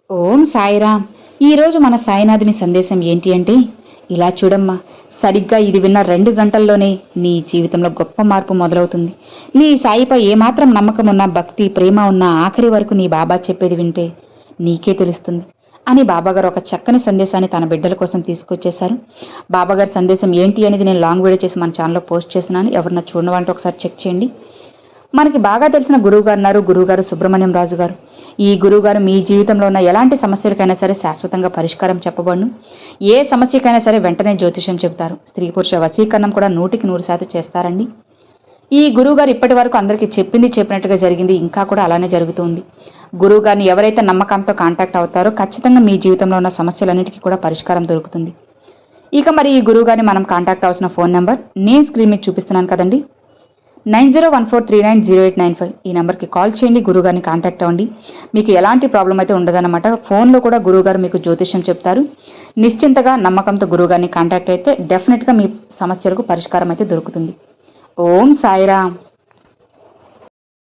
ఓం సాయిరామ్. ఈరోజు మన సాయినాథుని సందేశం ఏంటి అంటే, ఇలా చూడమ్మా, సరిగ్గా ఇది విన్న 2 గంటల్లోనే నీ జీవితంలో గొప్ప మార్పు మొదలవుతుంది. నీ సాయిపై ఏమాత్రం నమ్మకం ఉన్నా, భక్తి ప్రేమ ఉన్నా ఆఖరి వరకు నీ బాబా చెప్పేది వింటే నీకే తెలుస్తుంది అని బాబాగారు ఒక చక్కని సందేశాన్ని తన బిడ్డల కోసం తీసుకొచ్చేశారు. బాబాగారి సందేశం ఏంటి అనేది నేను లాంగ్ వీడియో చేసి మన ఛానల్లో పోస్ట్ చేస్తున్నాను. ఎవరన్నా చూడని వాళ్ళంటే ఒకసారి చెక్ చేయండి. మనకి బాగా తెలిసిన గురువుగారు ఉన్నారు, గురువుగారు సుబ్రహ్మణ్యం రాజు గారు. ఈ గురువుగారు మీ జీవితంలో ఉన్న ఎలాంటి సమస్యలకైనా సరే శాశ్వతంగా పరిష్కారం చెప్పబడును. ఏ సమస్యకైనా సరే వెంటనే జ్యోతిషం చెబుతారు. స్త్రీ పురుష వశీకరణం కూడా 100% చేస్తారండి. ఈ గురువుగారు ఇప్పటి వరకు అందరికీ చెప్పింది చెప్పినట్టుగా జరిగింది, ఇంకా కూడా అలానే జరుగుతుంది. గురువుగారిని ఎవరైతే నమ్మకంతో కాంటాక్ట్ అవుతారో ఖచ్చితంగా మీ జీవితంలో ఉన్న సమస్యలన్నిటికీ కూడా పరిష్కారం దొరుకుతుంది. ఇక మరి ఈ గురువుగారిని మనం కాంటాక్ట్ అవ్వాల్సిన ఫోన్ నెంబర్ నేను స్క్రీన్ మీద చూపిస్తున్నాను కదండి, 9014390895. ఈ నెంబర్కి కాల్ చేయండి, గురువుగారిని కాంటాక్ట్ అవ్వండి. మీకు ఎలాంటి ప్రాబ్లం అయితే ఉండదన్నమాట. ఫోన్లో కూడా గురువుగారు మీకు జ్యోతిష్యం చెప్తారు. నిశ్చింతగా నమ్మకంతో గురువుగారిని కాంటాక్ట్ అయితే డెఫినెట్గా మీ సమస్యలకు పరిష్కారం అయితే దొరుకుతుంది. ఓం సాయిరామ్.